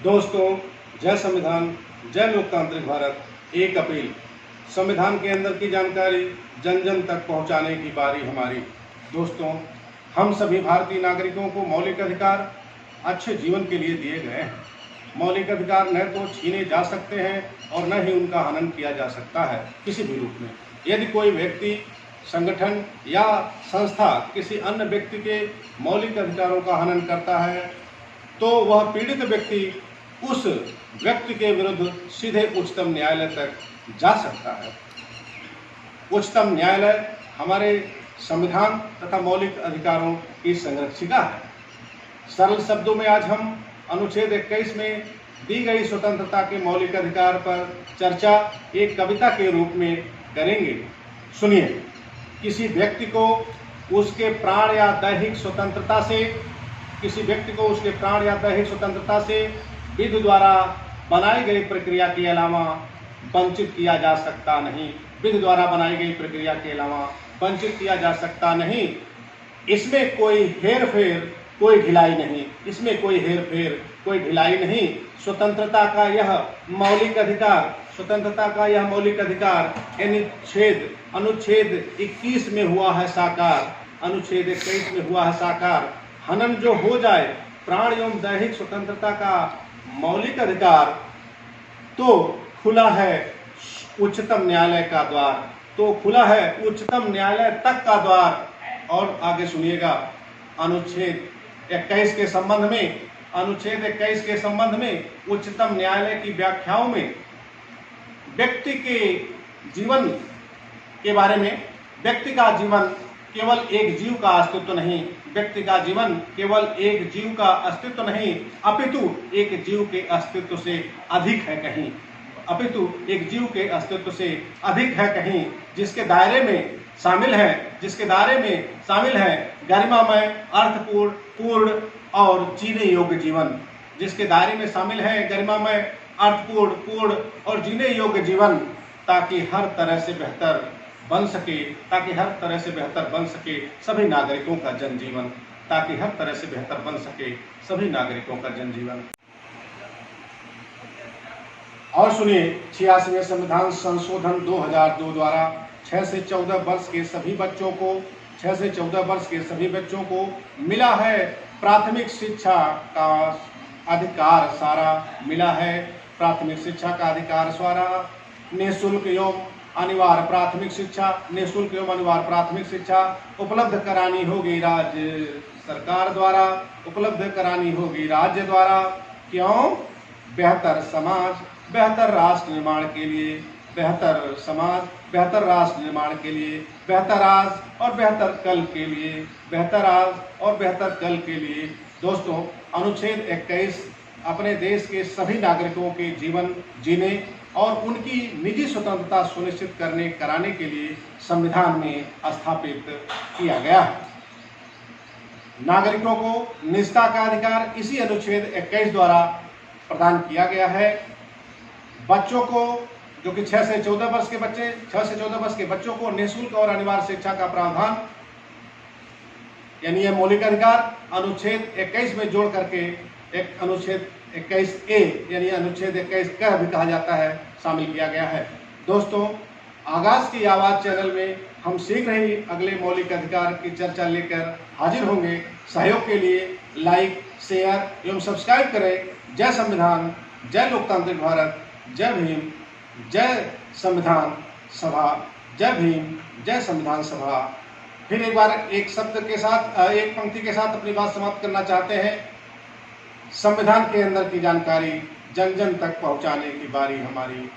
दोस्तों, जय संविधान, जय लोकतांत्रिक भारत। एक अपील, संविधान के अंदर की जानकारी जन जन तक पहुंचाने की बारी हमारी। दोस्तों, हम सभी भारतीय नागरिकों को मौलिक अधिकार अच्छे जीवन के लिए दिए गए हैं। मौलिक अधिकार न तो छीने जा सकते हैं और न ही उनका हनन किया जा सकता है किसी भी रूप में। यदि कोई व्यक्ति, संगठन या संस्था किसी अन्य व्यक्ति के मौलिक अधिकारों का हनन करता है तो वह पीड़ित व्यक्ति उस व्यक्ति के विरुद्ध सीधे उच्चतम न्यायालय तक जा सकता है। उच्चतम न्यायालय हमारे संविधान तथा मौलिक अधिकारों की संरक्षिका है। सरल शब्दों में आज हम अनुच्छेद 21 में दी गई स्वतंत्रता के मौलिक अधिकार पर चर्चा एक कविता के रूप में करेंगे। सुनिए, किसी व्यक्ति को उसके प्राण या दैहिक स्वतंत्रता से विधि द्वारा बनाई गई प्रक्रिया के अलावा वंचित किया जा सकता नहीं। विधि द्वारा बनाई गई प्रक्रिया के अलावा वंचित किया जा सकता नहीं। इसमें कोई हेर फेर, कोई ढिलाई नहीं। इसमें कोई हेर फेर, कोई ढिलाई नहीं। स्वतंत्रता का यह मौलिक अधिकार अनुच्छेद 21 में हुआ है साकार। अनुच्छेद 21 में हुआ है साकार। हनन जो हो जाए प्राण एवं दैहिक स्वतंत्रता का मौलिक अधिकार, तो खुला है उच्चतम न्यायालय का द्वार। तो खुला है उच्चतम न्यायालय तक का द्वार। और आगे सुनिएगा, अनुच्छेद 21 के संबंध में उच्चतम न्यायालय की व्याख्याओं में व्यक्ति के जीवन के बारे में, व्यक्ति का जीवन केवल एक जीव का अस्तित्व नहीं, व्यक्ति का जीवन केवल एक जीव का अस्तित्व नहीं, अपितु एक जीव के अस्तित्व से अधिक है कहीं। जिसके दायरे में शामिल है गरिमामय, अर्थपूर्ण, पूर्ण और जीने योग्य जीवन। जिसके दायरे में शामिल है गरिमामय, अर्थपूर्ण, पूर्ण और जीने योग्य जीवन, ताकि हर तरह से बेहतर बन सके सभी नागरिकों का जनजीवन। और सुनिए, 86वें संविधान संशोधन 2002 द्वारा 6 से 14 वर्ष के सभी बच्चों को मिला है प्राथमिक शिक्षा का अधिकार सारा। निःशुल्क एवं अनिवार्य प्राथमिक शिक्षा उपलब्ध करानी होगी राज्य सरकार द्वारा, क्यों? बेहतर समाज, बेहतर राष्ट्र निर्माण के लिए, बेहतर आज और बेहतर कल के लिए। दोस्तों, अनुच्छेद 21 अपने देश के सभी नागरिकों के जीवन जीने और उनकी निजी स्वतंत्रता सुनिश्चित कराने के लिए संविधान में स्थापित किया गया है। नागरिकों को निजता का अधिकार इसी अनुच्छेद 21 द्वारा प्रदान किया गया है। बच्चों को, जो कि 6 से 14 वर्ष के बच्चों को निःशुल्क और अनिवार्य शिक्षा का प्रावधान, यानी यह मौलिक अधिकार अनुच्छेद 21 में जोड़ करके एक अनुच्छेद 21A यानी अनुच्छेद 21 कह भी कहा जाता है, शामिल किया गया है। दोस्तों, आगाज की आवाज चैनल में हम शीघ्र ही अगले मौलिक अधिकार की चर्चा लेकर हाजिर होंगे। सहयोग के लिए लाइक, शेयर एवं सब्सक्राइब करें। जय संविधान, जय लोकतांत्रिक भारत, जय भीम, जय संविधान सभा, जय भीम, जय संविधान सभा। फिर एक बार एक पंक्ति के साथ अपनी बात समाप्त करना चाहते हैं। संविधान के अंदर की जानकारी जन जन तक पहुंचाने की बारी हमारी।